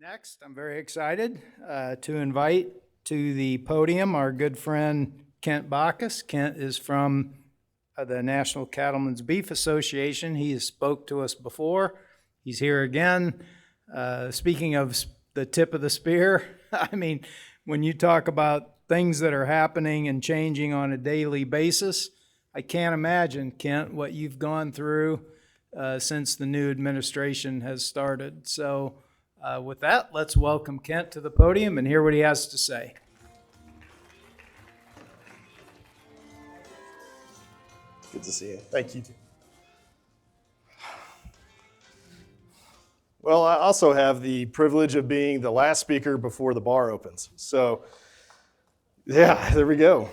Next, I'm very excited to invite to the podium our good friend Kent Bacus. Kent is from the National Cattlemen's Beef Association. He has spoke to us before. He's here again. Speaking of the tip of the spear, I mean, when you talk about things that are happening and changing on a daily basis, I can't imagine, Kent, what you've gone through since the new administration has started. So with that, let's welcome Kent to the podium and hear what he has to say. Good to see you. Thank you. Well, I also have the privilege of being the last speaker before the bar opens. So, yeah, there we go.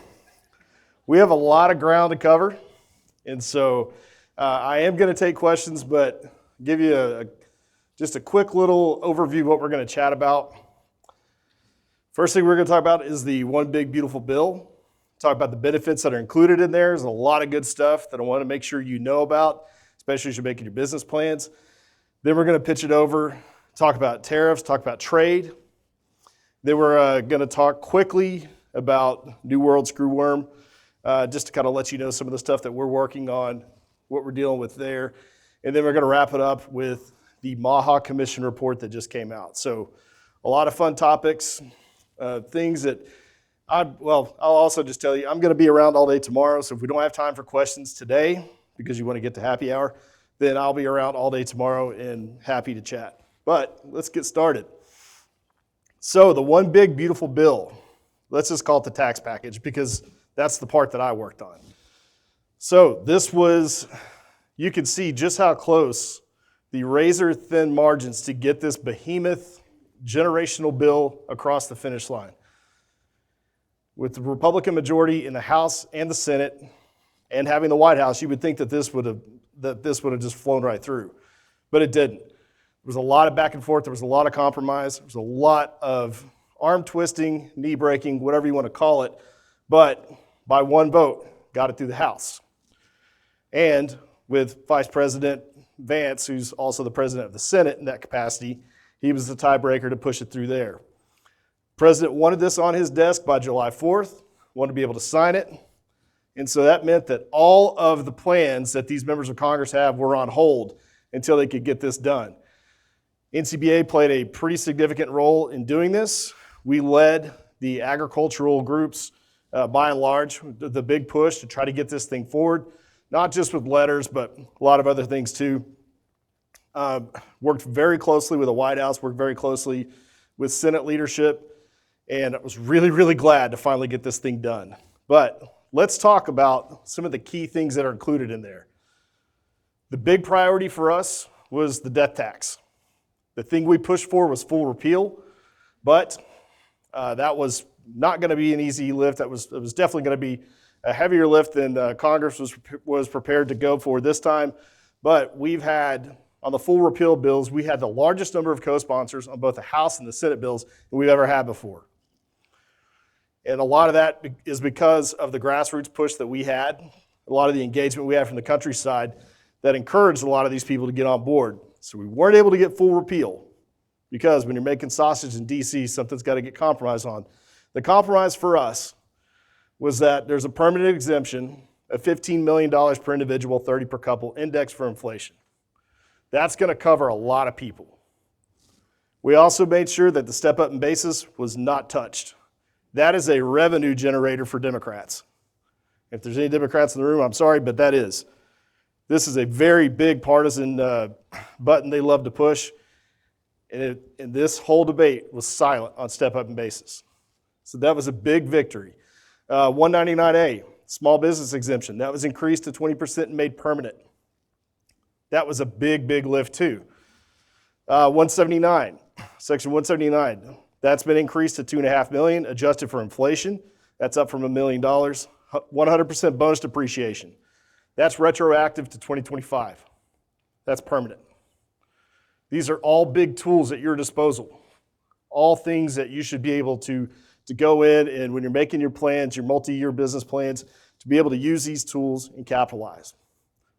We have a lot of ground to cover, and so I am going to take questions, but give you just a quick little overview of what we're going to chat about. First thing we're going to talk about is the One Big Beautiful Bill. Talk about the benefits that are included in there. There's a lot of good stuff that I want to make sure you know about, especially as you're making your business plans. Then we're going to pitch it over, talk about tariffs, talk about trade. Then we're going to talk quickly about New World Screwworm, just to kind of let you know some of the stuff that we're working on, what we're dealing with there. And then we're going to wrap it up with the MAHA Commission report that just came out. So a lot of fun topics, things that I'll also just tell you, I'm going to be around all day tomorrow. So if we don't have time for questions today because you want to get to happy hour, then I'll be around all day tomorrow and happy to chat. But let's get started. So the One Big Beautiful Bill, let's just call it the tax package because that's the part that I worked on. So this was, you can see just how close the razor thin margins to get this behemoth generational bill across the finish line. With the Republican majority in the House and the Senate and having the White House, you would think that this would have just flown right through, but it didn't. There was a lot of back and forth. There was a lot of compromise. There was a lot of arm twisting, knee breaking, whatever you want to call it, but by one vote, got it through the House. And with Vice President Vance, who's also the president of the Senate in that capacity, he was the tiebreaker to push it through there. The president wanted this on his desk by July 4th, wanted to be able to sign it, and so that meant that all of the plans that these members of Congress have were on hold until they could get this done. NCBA played a pretty significant role in doing this. We led the agricultural groups, by and large, the big push to try to get this thing forward, not just with letters, but a lot of other things too. Worked very closely with the White House, worked very closely with Senate leadership, and I was really, really glad to finally get this thing done. But let's talk about some of the key things that are included in there. The big priority for us was the death tax. The thing we pushed for was full repeal, but that was not going to be an easy lift. It was definitely going to be a heavier lift than Congress was prepared to go for this time. But we've had, on the full repeal bills, we had the largest number of co-sponsors on both the House and the Senate bills that we've ever had before. And a lot of that is because of the grassroots push that we had, a lot of the engagement we had from the countryside that encouraged a lot of these people to get on board. So we weren't able to get full repeal because when you're making sausage in D.C., something's got to get compromised on. The compromise for us was that there's a permanent exemption of $15 million per individual, 30 per couple, indexed for inflation. That's going to cover a lot of people. We also made sure that the step-up in basis was not touched. That is a revenue generator for Democrats. If there's any Democrats in the room, I'm sorry, but that is. This is a very big partisan button they love to push, and this whole debate was silent on step-up in basis. So that was a big victory. 199A, small business exemption, that was increased to 20% and made permanent. That was a big, big lift too. 179, Section 179, that's been increased to $2.5 million, adjusted for inflation. That's up from $1 million. 100% bonus depreciation. That's retroactive to 2025. That's permanent. These are all big tools at your disposal. All things that you should be able to go in and when you're making your plans, your multi-year business plans, to be able to use these tools and capitalize.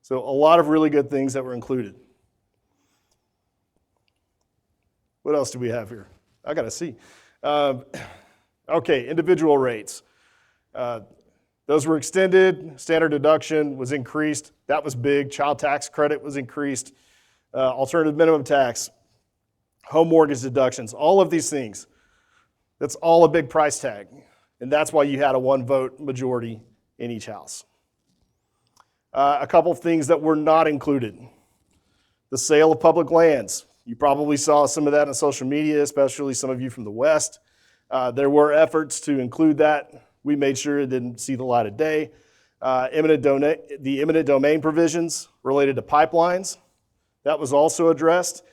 So a lot of really good things that were included. What else do we have here? I got to see. Okay, individual rates. Those were extended. Standard deduction was increased. That was big. Child tax credit was increased. Alternative minimum tax, home mortgage deductions, all of these things. That's all a big price tag. And that's why you had a 1-vote majority in each house. A couple of things that were not included. The sale of public lands. You probably saw some of that on social media, especially some of you from the West. There were efforts to include that. We made sure it didn't see the light of day. The eminent domain provisions related to pipelines, that was also addressed.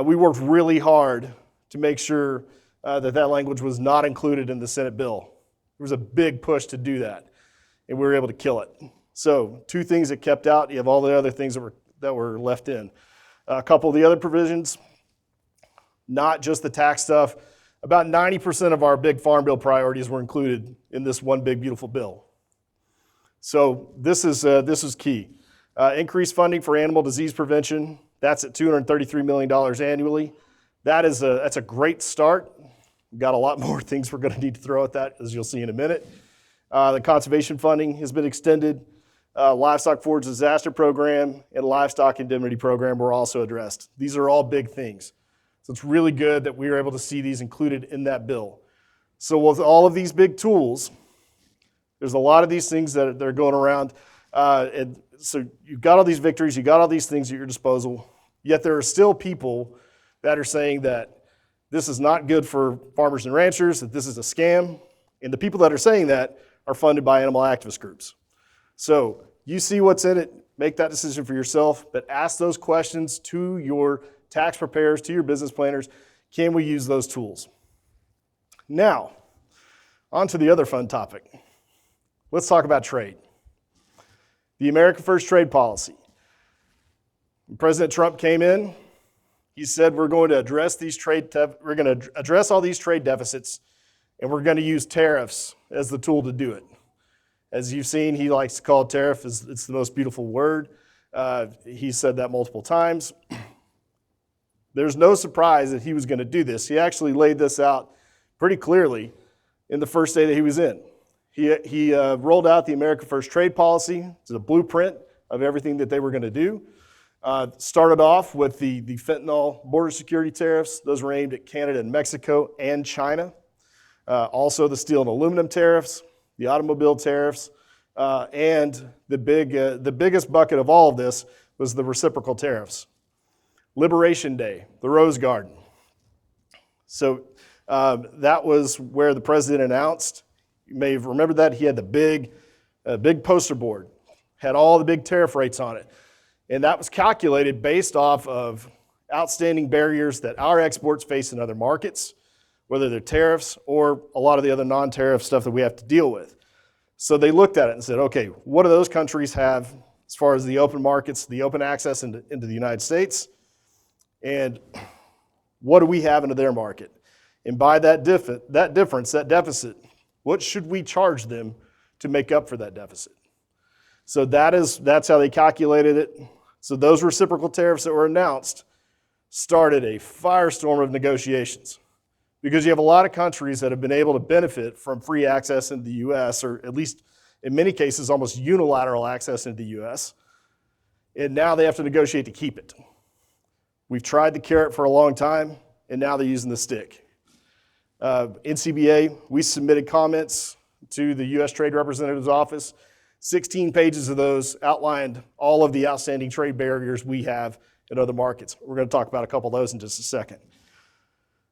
We worked really hard to make sure that language was not included in the Senate bill. There was a big push to do that, and we were able to kill it. So 2 things that kept out. You have all the other things that were left in. A couple of the other provisions, not just the tax stuff. About 90% of our big farm bill priorities were included in this one big beautiful bill. So this is key. Increased funding for animal disease prevention. That's at $233 million annually. That's a great start. We've got a lot more things we're going to need to throw at that, as you'll see in a minute. The conservation funding has been extended. Livestock forage disaster program and livestock indemnity program were also addressed. These are all big things. So it's really good that we were able to see these included in that bill. So with all of these big tools, there's a lot of these things that are going around. And so you've got all these victories, you've got all these things at your disposal, yet there are still people that are saying that this is not good for farmers and ranchers, that this is a scam. And the people that are saying that are funded by animal activist groups. So you see what's in it, make that decision for yourself, but ask those questions to your tax preparers, to your business planners. Can we use those tools? Now, on to the other fun topic. Let's talk about trade. The America First trade policy. When President Trump came in, he said we're going to address all these trade deficits, and we're going to use tariffs as the tool to do it. As you've seen, he likes to call it tariff. It's the most beautiful word. He said that multiple times. There's no surprise that he was going to do this. He actually laid this out pretty clearly in the first day that he was in. He rolled out the America First trade policy. It's a blueprint of everything that they were going to do. Started off with the fentanyl border security tariffs. Those were aimed at Canada and Mexico and China. Also the steel and aluminum tariffs, the automobile tariffs, and the biggest bucket of all of this was the reciprocal tariffs. Liberation Day, the Rose Garden. So that was where the president announced. You may have remembered that. He had the big poster board, had all the big tariff rates on it. And that was calculated based off of outstanding barriers that our exports face in other markets, whether they're tariffs or a lot of the other non-tariff stuff that we have to deal with. So they looked at it and said, okay, what do those countries have as far as the open markets, the open access into the United States? And what do we have into their market? And by that deficit, what should we charge them to make up for that deficit? So that's how they calculated it. So those reciprocal tariffs that were announced started a firestorm of negotiations, because you have a lot of countries that have been able to benefit from free access into the U.S., or at least in many cases almost unilateral access into the U.S., and now they have to negotiate to keep it. We've tried the carrot for a long time, and now they're using the stick. NCBA, we submitted comments to the U.S. Trade Representative's office. 16 pages of those outlined all of the outstanding trade barriers we have in other markets. We're going to talk about a couple of those in just a second.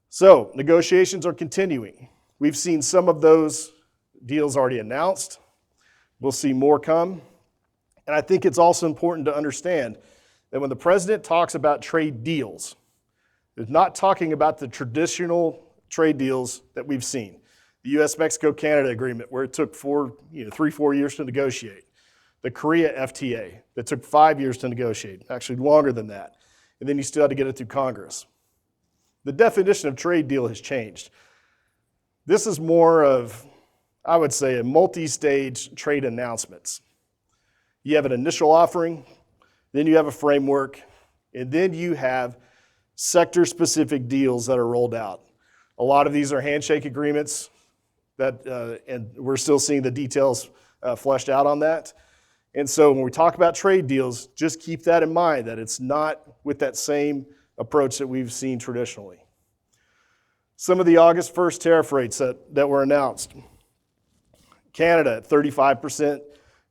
So negotiations are continuing. We've seen some of those deals already announced. We'll see more come. And I think it's also important to understand that when the president talks about trade deals, he's not talking about the traditional trade deals that we've seen. The U.S.-Mexico-Canada agreement, where it took 4 years to negotiate. The Korea FTA, that took 5 years to negotiate, actually longer than that. And then you still had to get it through Congress. The definition of trade deal has changed. This is more of, I would say, a multi-stage trade announcements. You have an initial offering, then you have a framework, and then you have sector-specific deals that are rolled out. A lot of these are handshake agreements and we're still seeing the details fleshed out on that. And so when we talk about trade deals, just keep that in mind, that it's not with that same approach that we've seen traditionally. Some of the August 1st tariff rates that were announced. Canada at 35%,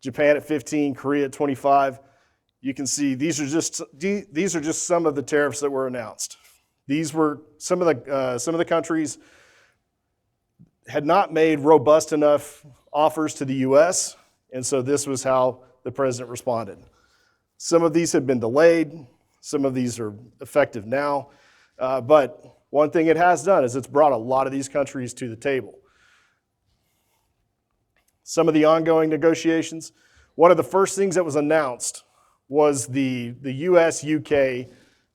Japan at 15%, Korea at 25%. You can see these are just some of the tariffs that were announced. These were some of the countries had not made robust enough offers to the U.S., and so this was how the president responded. Some of these have been delayed. Some of these are effective now. But one thing it has done is it's brought a lot of these countries to the table. Some of the ongoing negotiations. One of the first things that was announced was the U.S.-UK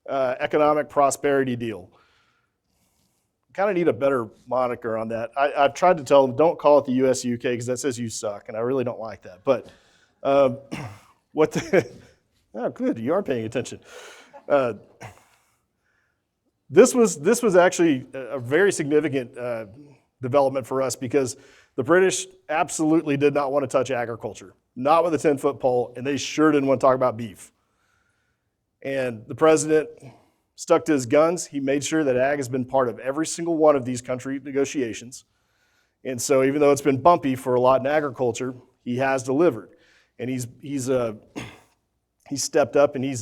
economic prosperity deal. Kind of need a better moniker on that. I've tried to tell them, don't call it the U.S.-UK because that says you suck, and I really don't like that. But oh, good, you are paying attention. This was actually a very significant development for us because the British absolutely did not want to touch agriculture, not with a 10-foot pole, and they sure didn't want to talk about beef. And the president stuck to his guns. He made sure that ag has been part of every single one of these country negotiations. And so even though it's been bumpy for a lot in agriculture, he has delivered. And he's stepped up and he's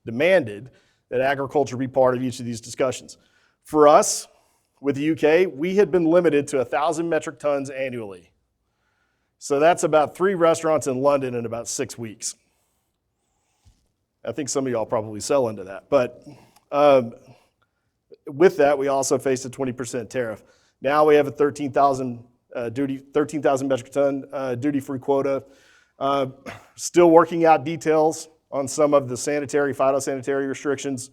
demanded that agriculture be part of each of these discussions. For us, with the UK, we had been limited to 1,000 metric tons annually. So that's about 3 restaurants in London in about 6 weeks. I think some of y'all probably sell into that. But with that, we also faced a 20% tariff. Now we have a 13,000 metric ton duty-free quota. Still working out details on some of the phytosanitary restrictions.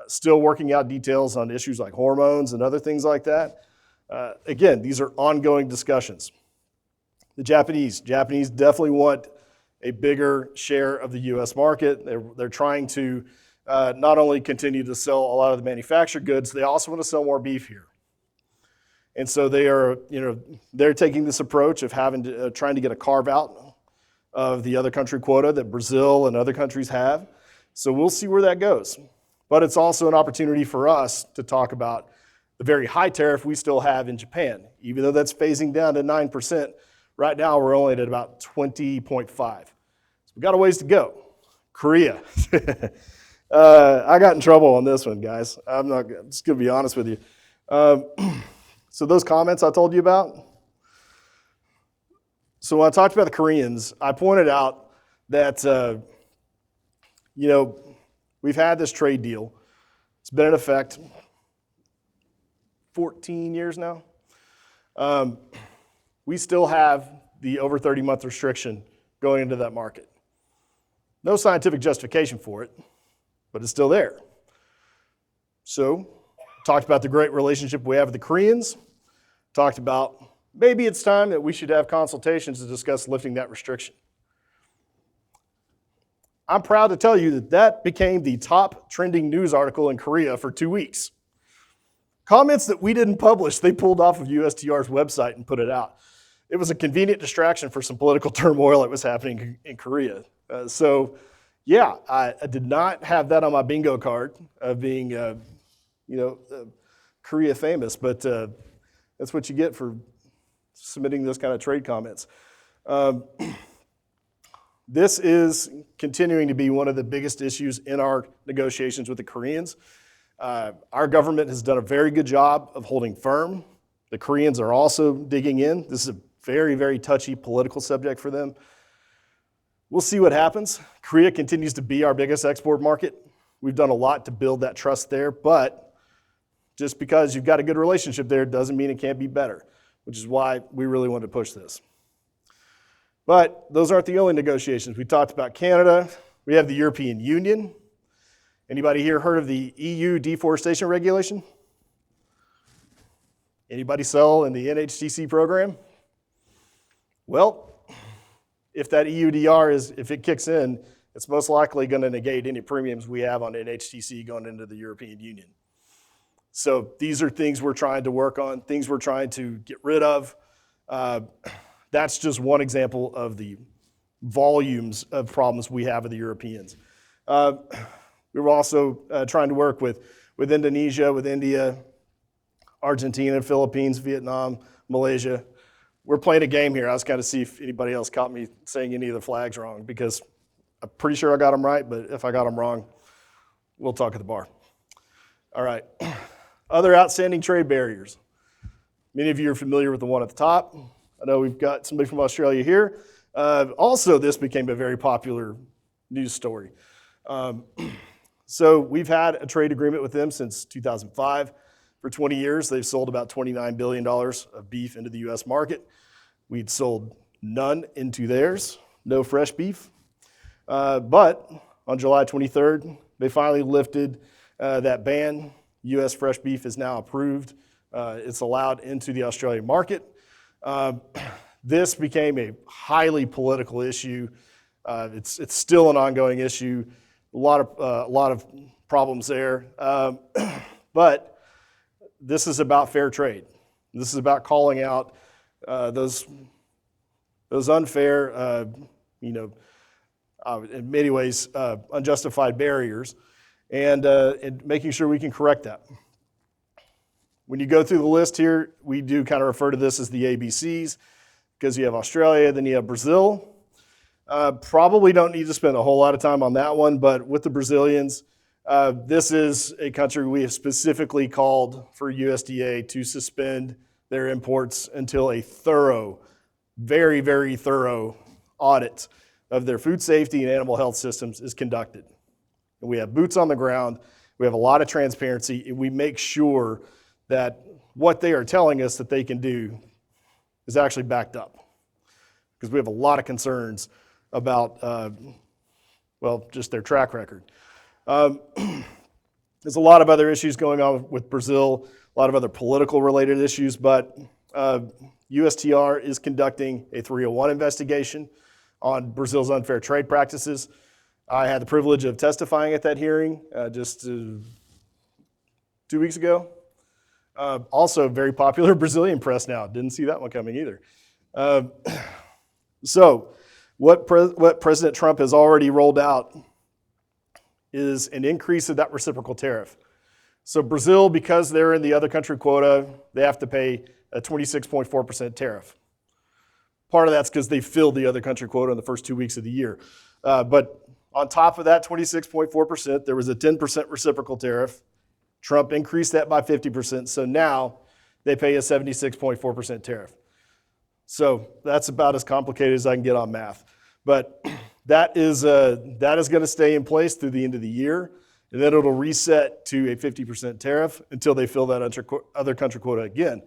Still working out details on issues like hormones and other things like that. Again, these are ongoing discussions. The Japanese definitely want a bigger share of the U.S. market. They're trying to not only continue to sell a lot of the manufactured goods, they also want to sell more beef here. And so they're taking this approach of trying to get a carve out of the other country quota that Brazil and other countries have. So we'll see where that goes. But it's also an opportunity for us to talk about the very high tariff we still have in Japan. Even though that's phasing down to 9%, right now we're only at about 20.5. So we've got a ways to go. Korea. I got in trouble on this one, guys. I'm just going to be honest with you. So those comments I told you about. So when I talked about the Koreans, I pointed out that, we've had this trade deal. It's been in effect 14 years now. We still have the over 30-month restriction going into that market. No scientific justification for it, but it's still there. So, talked about the great relationship we have with the Koreans. Talked about maybe it's time that we should have consultations to discuss lifting that restriction. I'm proud to tell you that became the top trending news article in Korea for 2 weeks. Comments that we didn't publish, they pulled off of USTR's website and put it out. It was a convenient distraction for some political turmoil that was happening in Korea. I did not have that on my bingo card of being, Korea famous, but that's what you get for submitting those kind of trade comments. This is continuing to be one of the biggest issues in our negotiations with the Koreans. Our government has done a very good job of holding firm. The Koreans are also digging in. This is a very, very touchy political subject for them. We'll see what happens. Korea continues to be our biggest export market. We've done a lot to build that trust there, but just because you've got a good relationship there doesn't mean it can't be better, which is why we really want to push this. But those aren't the only negotiations. We talked about Canada. We have the European Union. Anybody here heard of the EU deforestation regulation? Anybody sell in the NHTC program? Well, if that EUDR if it kicks in, it's most likely going to negate any premiums we have on NHTC going into the European Union. So these are things we're trying to work on, things we're trying to get rid of. That's just one example of the volumes of problems we have with the Europeans. We were also trying to work with Indonesia, with India, Argentina, Philippines, Vietnam, Malaysia. We're playing a game here. I was kind of see if anybody else caught me saying any of the flags wrong, because I'm pretty sure I got them right, but if I got them wrong, we'll talk at the bar. All right. Other outstanding trade barriers. Many of you are familiar with the one at the top. I know we've got somebody from Australia here. Also, this became a very popular news story. So we've had a trade agreement with them since 2005. For 20 years, they've sold about $29 billion of beef into the U.S. market. We'd sold none into theirs, no fresh beef. But on July 23rd, they finally lifted that ban. U.S. fresh beef is now approved. It's allowed into the Australian market. This became a highly political issue. It's still an ongoing issue. A lot of problems there. But this is about fair trade. This is about calling out those unfair, in many ways, unjustified barriers, and making sure we can correct that. When you go through the list here, we do kind of refer to this as the ABCs, because you have Australia, then you have Brazil. Probably don't need to spend a whole lot of time on that one, but with the Brazilians, this is a country we have specifically called for USDA to suspend their imports until a thorough, very, very thorough audit of their food safety and animal health systems is conducted. And we have boots on the ground, we have a lot of transparency, and we make sure that what they are telling us that they can do is actually backed up. Because we have a lot of concerns about, just their track record. There's a lot of other issues going on with Brazil, a lot of other political related issues, but USTR is conducting a 301 investigation on Brazil's unfair trade practices. I had the privilege of testifying at that hearing just 2 weeks ago. Also very popular Brazilian press now. Didn't see that one coming either. So what President Trump has already rolled out is an increase of that reciprocal tariff. So Brazil, because they're in the other country quota, they have to pay a 26.4% tariff. Part of that's because they filled the other country quota in the first 2 weeks of the year. But on top of that 26.4%, there was a 10% reciprocal tariff. Trump increased that by 50%, so now they pay a 76.4% tariff. So that's about as complicated as I can get on math. But that is going to stay in place through the end of the year, and then it'll reset to a 50% tariff until they fill that other country quota again.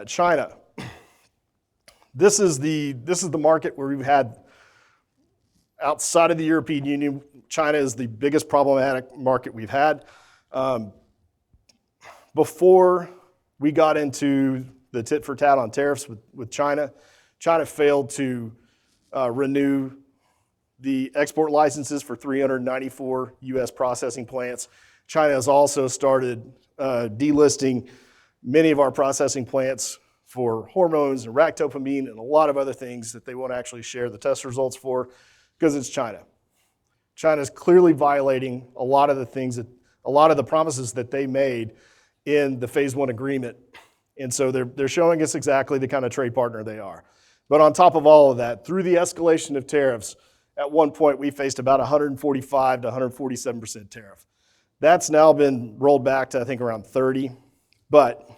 China. This is the market where we've had, outside of the European Union, China is the biggest problematic market we've had. Before we got into the tit for tat on tariffs with China, China failed to renew the export licenses for 394 U.S. processing plants. China has also started delisting many of our processing plants for hormones and ractopamine and a lot of other things that they won't actually share the test results for, because it's China. China is clearly violating a lot of the promises that they made in the Phase 1 agreement. And so they're showing us exactly the kind of trade partner they are. But on top of all of that, through the escalation of tariffs, at one point we faced about 145 to 147% tariff. That's now been rolled back to, I think, around 30, but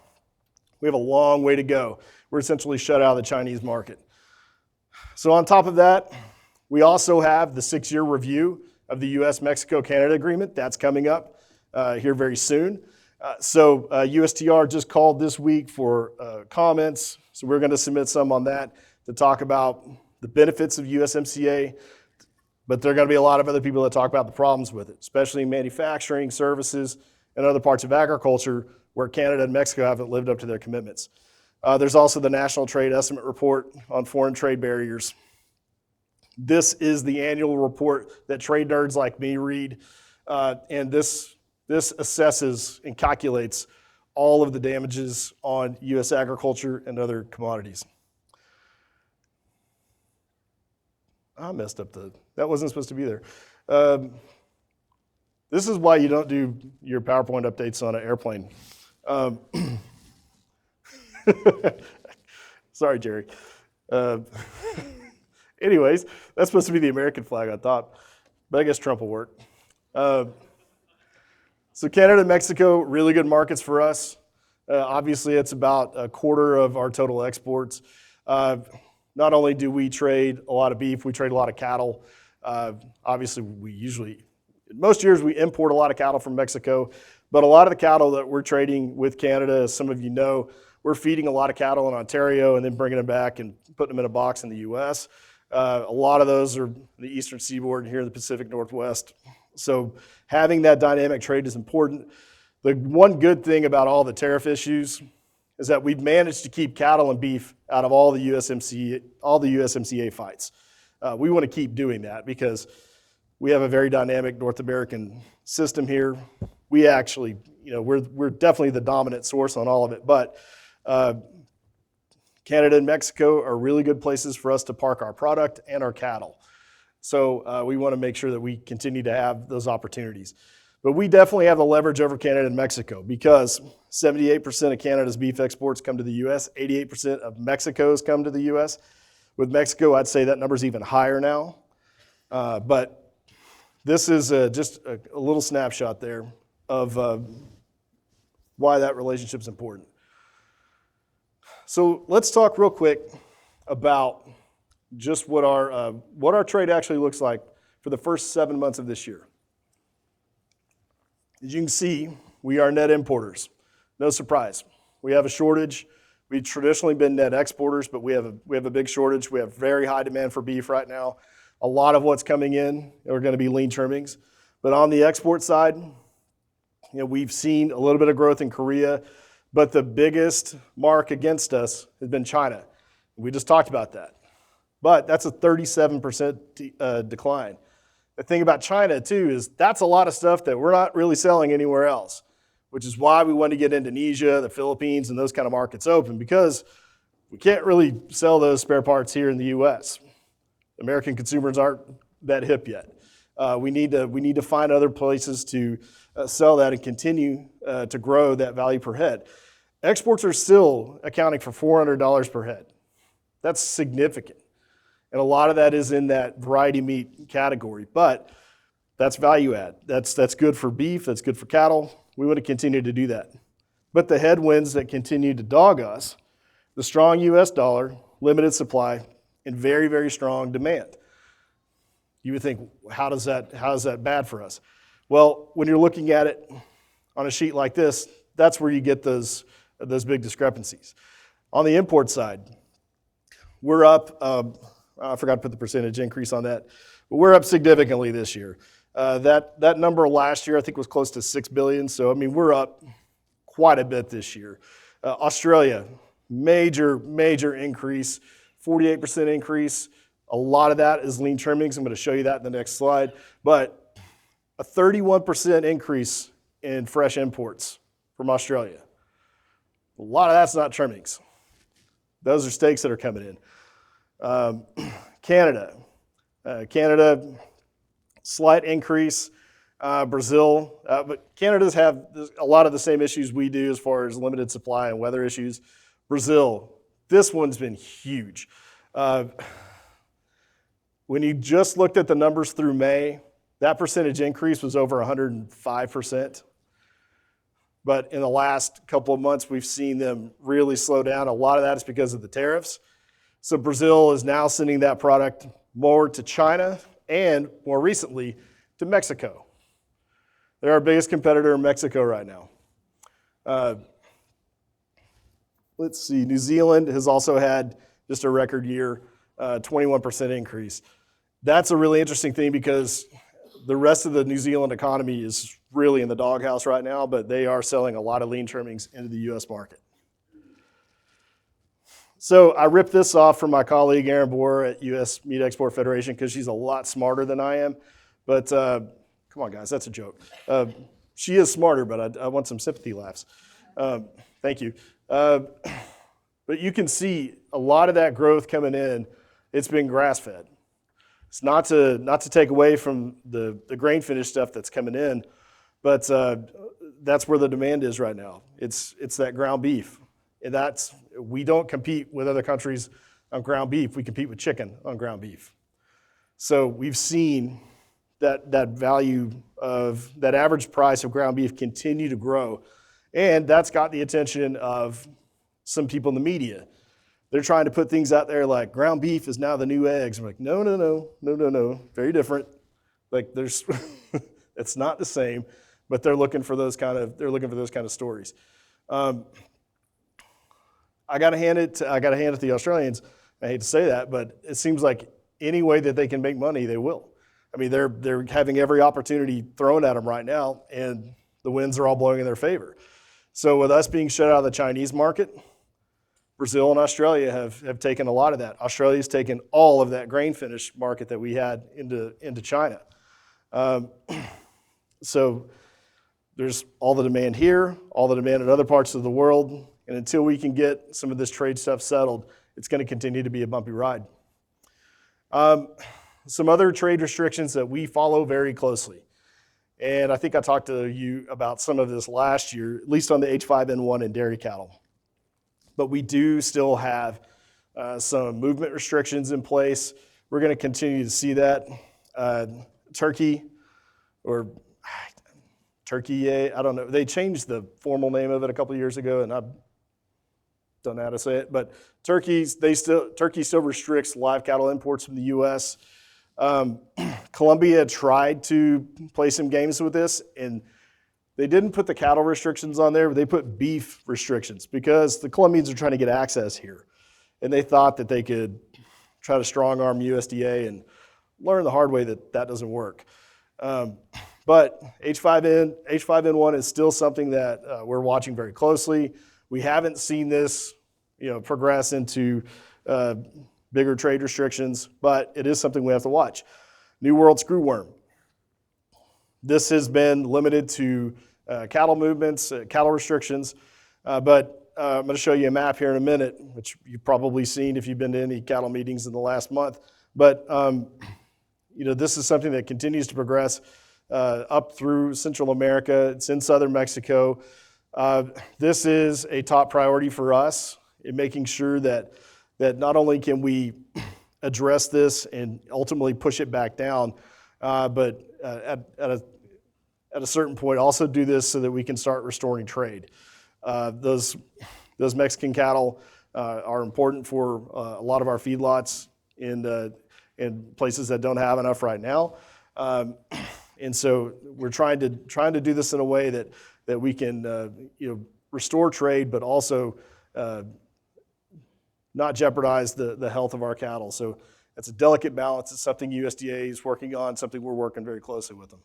we have a long way to go. We're essentially shut out of the Chinese market. So on top of that, we also have the 6-year review of the U.S.-Mexico-Canada agreement. That's coming up here very soon. So USTR just called this week for comments, so we're going to submit some on that to talk about the benefits of USMCA, but there are going to be a lot of other people that talk about the problems with it, especially in manufacturing, services, and other parts of agriculture where Canada and Mexico haven't lived up to their commitments. There's also the National Trade Estimate Report on foreign trade barriers. This is the annual report that trade nerds like me read, and this assesses and calculates all of the damages on U.S. agriculture and other commodities. I messed up that wasn't supposed to be there. This is why you don't do your PowerPoint updates on an airplane. Sorry, Jerry. Anyways, that's supposed to be the American flag on top, but I guess Trump will work. So Canada and Mexico, really good markets for us. Obviously, it's about a quarter of our total exports. Not only do we trade a lot of beef, we trade a lot of cattle. Obviously, most years we import a lot of cattle from Mexico, but a lot of the cattle that we're trading with Canada, as some of you know, we're feeding a lot of cattle in Ontario and then bringing them back and putting them in a box in the U.S. A lot of those are the eastern seaboard and here in the Pacific Northwest. So having that dynamic trade is important. The one good thing about all the tariff issues is that we've managed to keep cattle and beef out of all the USMCA fights. We want to keep doing that because we have a very dynamic North American system here. We actually, we're definitely the dominant source on all of it, but Canada and Mexico are really good places for us to park our product and our cattle. So we want to make sure that we continue to have those opportunities. But we definitely have the leverage over Canada and Mexico because 78% of Canada's beef exports come to the U.S., 88% of Mexico's come to the U.S. With Mexico, I'd say that number's even higher now. But this is just a little snapshot there of why that relationship's important. So let's talk real quick about just what our trade actually looks like for the first 7 months of this year. As you can see, we are net importers. No surprise. We have a shortage. We've traditionally been net exporters, but we have a big shortage. We have very high demand for beef right now. A lot of what's coming in are going to be lean trimmings. But on the export side, we've seen a little bit of growth in Korea, but the biggest mark against us has been China. We just talked about that. But that's a 37% decline. The thing about China, too, is that's a lot of stuff that we're not really selling anywhere else, which is why we want to get Indonesia, the Philippines, and those kind of markets open, because we can't really sell those spare parts here in the U.S. American consumers aren't that hip yet. We need to find other places to sell that and continue to grow that value per head. Exports are still accounting for $400 per head. That's significant. And a lot of that is in that variety meat category, but that's value add. That's good for beef, that's good for cattle. We want to continue to do that. But the headwinds that continue to dog us, the strong US dollar, limited supply, and very, very strong demand. You would think, how is that bad for us? Well, when you're looking at it on a sheet like this, that's where you get those big discrepancies. On the import side, we're up, I forgot to put the percentage increase on that, but we're up significantly this year. That number last year I think was close to $6 billion, so I mean we're up quite a bit this year. Australia, major increase, 48% increase. A lot of that is lean trimmings. I'm going to show you that in the next slide, but a 31% increase in fresh imports from Australia. A lot of that's not trimmings. Those are steaks that are coming in. Canada, slight increase. Brazil, but Canada's have a lot of the same issues we do as far as limited supply and weather issues. Brazil, this one's been huge. When you just looked at the numbers through May, that percentage increase was over 105%. But in the last couple of months, we've seen them really slow down. A lot of that is because of the tariffs. So Brazil is now sending that product more to China and more recently to Mexico. They're our biggest competitor in Mexico right now. Let's see, New Zealand has also had just a record year, 21% increase. That's a really interesting thing because the rest of the New Zealand economy is really in the doghouse right now, but they are selling a lot of lean trimmings into the U.S. market. So I ripped this off from my colleague Erin Boer at U.S. Meat Export Federation because she's a lot smarter than I am. But come on, guys, that's a joke. She is smarter, but I want some sympathy laughs. Thank you. But you can see a lot of that growth coming in. It's been grass-fed. It's not to take away from the grain finished stuff that's coming in, but that's where the demand is right now. It's that ground beef. And we don't compete with other countries on ground beef. We compete with chicken on ground beef. So we've seen that value of that average price of ground beef continue to grow. And that's got the attention of some people in the media. They're trying to put things out there like ground beef is now the new eggs. I'm like, no, very different. Like it's not the same, but they're looking for those kind of stories. I got to hand it to the Australians. I hate to say that, but it seems like any way that they can make money, they will. I mean, they're having every opportunity thrown at them right now, and the winds are all blowing in their favor. So with us being shut out of the Chinese market, Brazil and Australia have taken a lot of that. Australia's taken all of that grain finish market that we had into China. So there's all the demand here, all the demand in other parts of the world, and until we can get some of this trade stuff settled, it's going to continue to be a bumpy ride. Some other trade restrictions that we follow very closely, and I think I talked to you about some of this last year, at least on the H5N1 and dairy cattle. But we do still have some movement restrictions in place. We're going to continue to see that. Turkey, I don't know. They changed the formal name of it a couple of years ago, and I don't know how to say it. But Turkey still restricts live cattle imports from the U.S. Colombia tried to play some games with this, and they didn't put the cattle restrictions on there, but they put beef restrictions because the Colombians are trying to get access here. And they thought that they could try to strong-arm USDA and learn the hard way that doesn't work. But H5N1 is still something that we're watching very closely. We haven't seen this progress into bigger trade restrictions, but it is something we have to watch. New World screwworm. This has been limited to cattle movements, cattle restrictions, but I'm going to show you a map here in a minute, which you've probably seen if you've been to any cattle meetings in the last month. But this is something that continues to progress up through Central America. It's in southern Mexico. This is a top priority for us in making sure that not only can we address this and ultimately push it back down, but at a certain point also do this so that we can start restoring trade. Those Mexican cattle are important for a lot of our feedlots in places that don't have enough right now. And so we're trying to do this in a way that we can restore trade, but also not jeopardize the health of our cattle. So it's a delicate balance. It's something USDA is working on, something we're working very closely with them.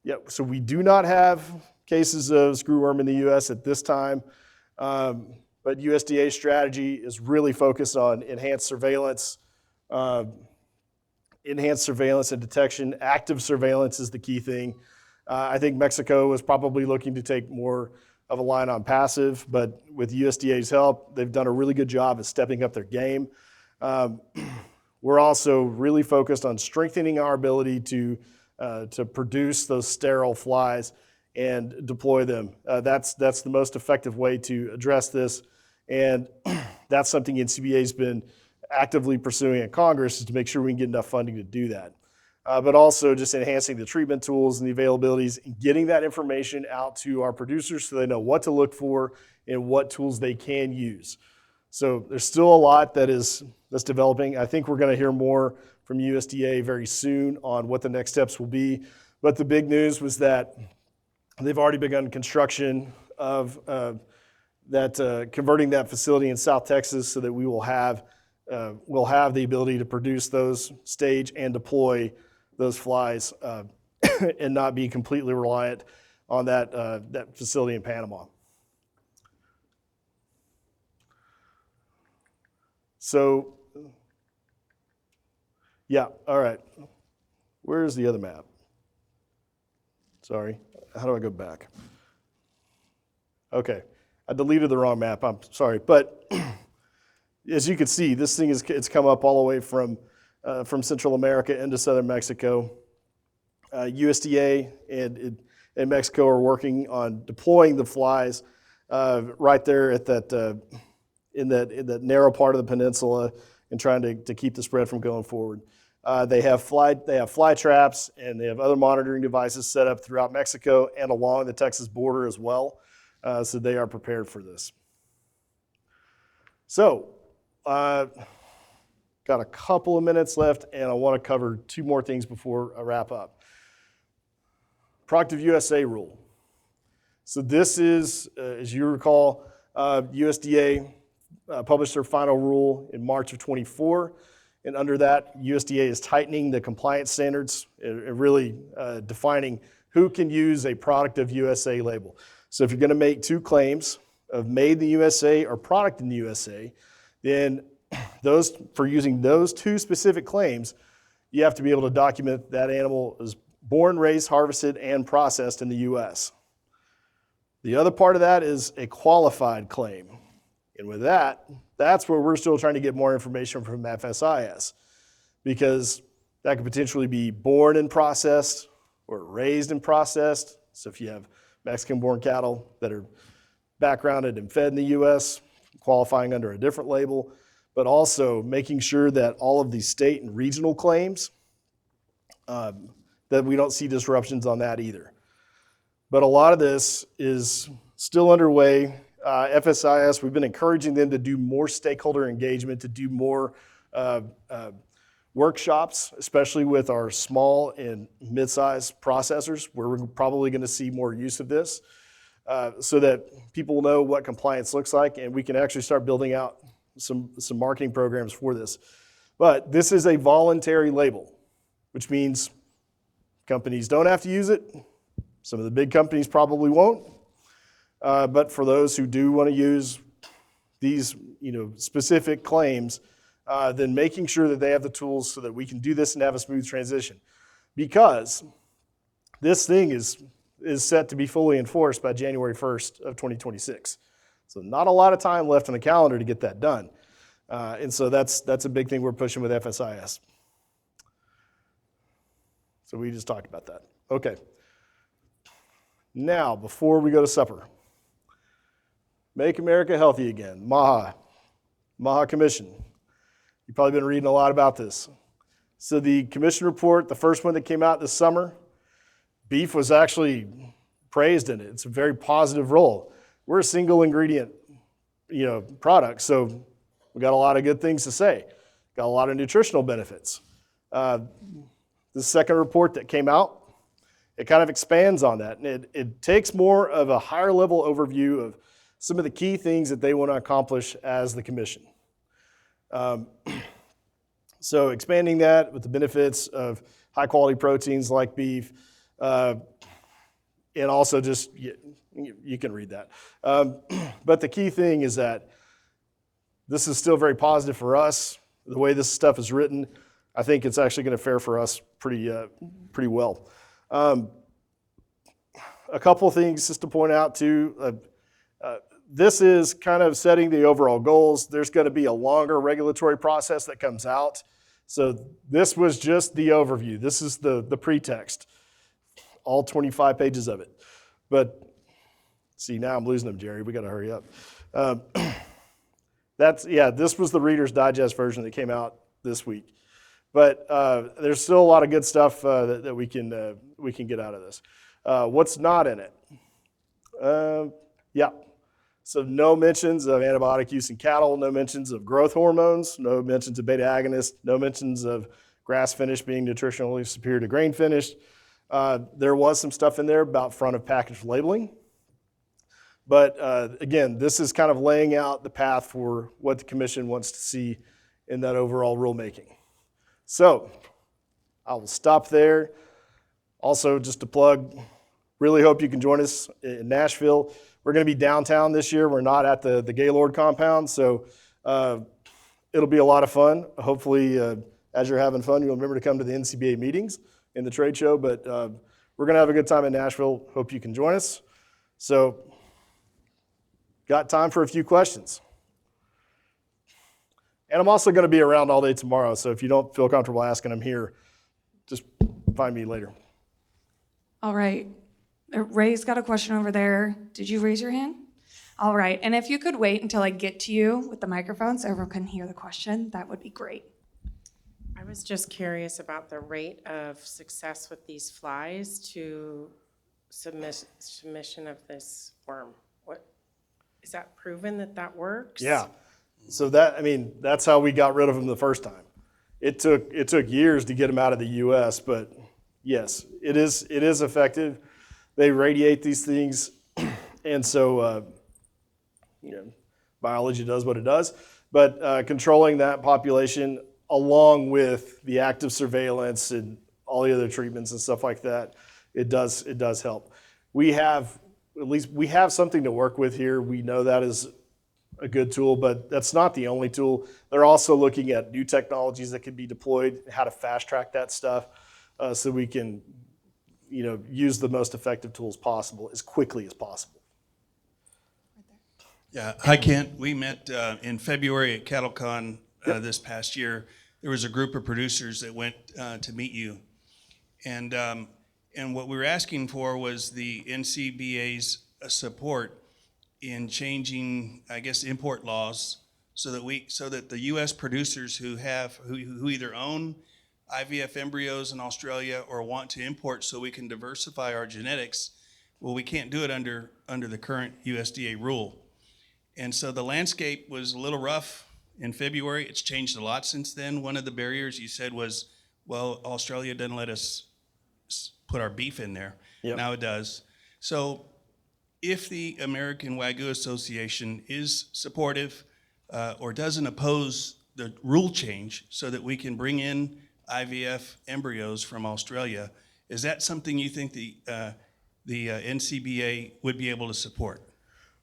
Yeah, so we do not have cases of screwworm in the U.S. at this time, but USDA's strategy is really focused on enhanced surveillance and detection. Active surveillance is the key thing. I think Mexico is probably looking to take more of a line on passive, but with USDA's help, they've done a really good job of stepping up their game. We're also really focused on strengthening our ability to produce those sterile flies and deploy them. That's the most effective way to address this, and that's something NCBA has been actively pursuing in Congress, is to make sure we can get enough funding to do that. But also just enhancing the treatment tools and the availabilities and getting that information out to our producers so they know what to look for and what tools they can use. So there's still a lot that's developing. I think we're going to hear more from USDA very soon on what the next steps will be. But the big news was that they've already begun construction of converting that facility in South Texas so that we'll have the ability to produce those, stage, and deploy those flies and not be completely reliant on that facility in Panama. So, yeah, all right. Where's the other map? Sorry, how do I go back? Okay, I deleted the wrong map, I'm sorry. But as you can see, this thing it's come up all the way from Central America into southern Mexico. USDA and Mexico are working on deploying the flies right there at that in that narrow part of the peninsula and trying to keep the spread from going forward. They have fly traps and they have other monitoring devices set up throughout Mexico and along the Texas border as well. So they are prepared for this. So, got a couple of minutes left, and I want to cover two more things before I wrap up. Product of USA rule. So this is, as you recall, USDA published their final rule in March of 24, and under that, USDA is tightening the compliance standards and really defining who can use a product of USA label. So if you're going to make two claims of made in the USA or product in the USA, then for using those two specific claims, you have to be able to document that animal is born, raised, harvested, and processed in the US. The other part of that is a qualified claim. And with that's where we're still trying to get more information from FSIS, because that could potentially be born and processed or raised and processed. So if you have Mexican-born cattle that are backgrounded and fed in the US, qualifying under a different label, but also making sure that all of these state and regional claims, that we don't see disruptions on that either. But a lot of this is still underway. FSIS, we've been encouraging them to do more stakeholder engagement, to do more workshops, especially with our small and mid-sized processors, where we're probably going to see more use of this, so that people know what compliance looks like, and we can actually start building out some marketing programs for this. But this is a voluntary label, which means companies don't have to use it. Some of the big companies probably won't. But for those who do want to use these specific claims, then making sure that they have the tools so that we can do this and have a smooth transition. Because this thing is set to be fully enforced by January 1st of 2026. So not a lot of time left on the calendar to get that done. And so that's a big thing we're pushing with FSIS. So we just talked about that. Okay. Now, before we go to supper, Make America Healthy Again, MAHA Commission. You've probably been reading a lot about this. So the commission report, the first one that came out this summer, beef was actually praised in it. It's a very positive role. We're a single ingredient, product, so we got a lot of good things to say. Got a lot of nutritional benefits. The second report that came out, it kind of expands on that, and it takes more of a higher level overview of some of the key things that they want to accomplish as the commission. So expanding that with the benefits of high quality proteins like beef, and also just, you can read that. But the key thing is that this is still very positive for us. The way this stuff is written, I think it's actually going to fare for us pretty well. A couple of things just to point out too. This is kind of setting the overall goals. There's going to be a longer regulatory process that comes out. So this was just the overview. This is the pretext, all 25 pages of it. But see, now I'm losing them, Jerry. We got to hurry up. This was the Reader's Digest version that came out this week. But there's still a lot of good stuff that we can get out of this. What's not in it? So no mentions of antibiotic use in cattle, no mentions of growth hormones, no mentions of beta agonists, no mentions of grass finish being nutritionally superior to grain finished. There was some stuff in there about front of package labeling. But again, this is kind of laying out the path for what the commission wants to see in that overall rulemaking. So I will stop there. Also, just to plug, really hope you can join us in Nashville. We're going to be downtown this year. We're not at the Gaylord compound. So it'll be a lot of fun. Hopefully, as you're having fun, you'll remember to come to the NCBA meetings and the trade show. But we're going to have a good time in Nashville. Hope you can join us. So, got time for a few questions. And I'm also going to be around all day tomorrow. So if you don't feel comfortable asking them here, just find me later. All right. Ray's got a question over there. Did you raise your hand? All right. And if you could wait until I get to you with the microphone so everyone can hear the question, that would be great. I was just curious about the rate of success with these flies to submission of this worm. What is that proven that works? Yeah. So that's how we got rid of them the first time. It took years to get them out of the U.S., but yes, it is effective. They radiate these things, and so biology does what it does. But controlling that population, along with the active surveillance and all the other treatments and stuff like that, it does help. We have something to work with here. We know that is a good tool, but that's not the only tool. They're also looking at new technologies that can be deployed, how to fast track that stuff, so we can, use the most effective tools possible as quickly as possible. Yeah, hi Kent. We met in February at CattleCon this past year. There was a group of producers that went to meet you, and what we were asking for was the NCBA's support in changing, I guess, import laws so that the U.S. producers who either own IVF embryos in Australia or want to import so we can diversify our genetics, well, we can't do it under the current USDA rule. And so the landscape was a little rough in February. It's changed a lot since then. One of the barriers you said was, well, Australia doesn't let us put our beef in there. Yep. Now it does. So if the American Wagyu Association is supportive or doesn't oppose the rule change so that we can bring in IVF embryos from Australia, is that something you think the NCBA would be able to support?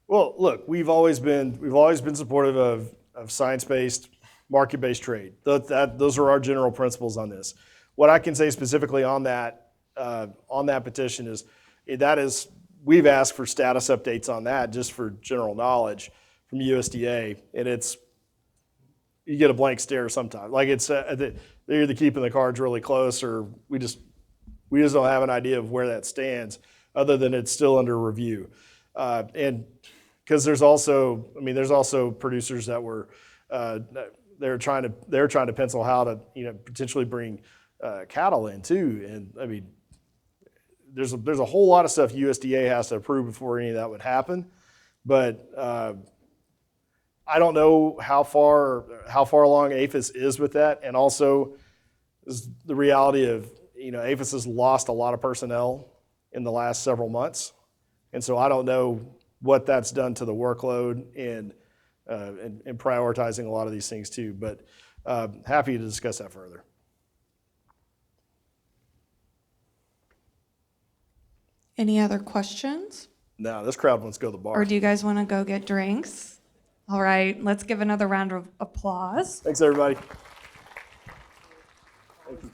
Well, look, we've always been supportive of science-based, market-based trade. Those are our general principles on this. What I can say specifically on that petition is we've asked for status updates on that just for general knowledge from USDA, and you get a blank stare sometimes. Like they're either keeping the cards really close, or we just don't have an idea of where that stands, other than it's still under review. And because there's also producers that were they're trying to pencil how to potentially bring cattle in too, and I mean. There's a whole lot of stuff USDA has to approve before any of that would happen, but I don't know how far along APHIS is with that, and also is the reality of APHIS has lost a lot of personnel in the last several months, and so I don't know what that's done to the workload and prioritizing a lot of these things too. But happy to discuss that further. Any other questions? No, this crowd wants to go to the bar. Or do you guys want to go get drinks? All right, let's give another round of applause. Thanks, everybody. Thank you.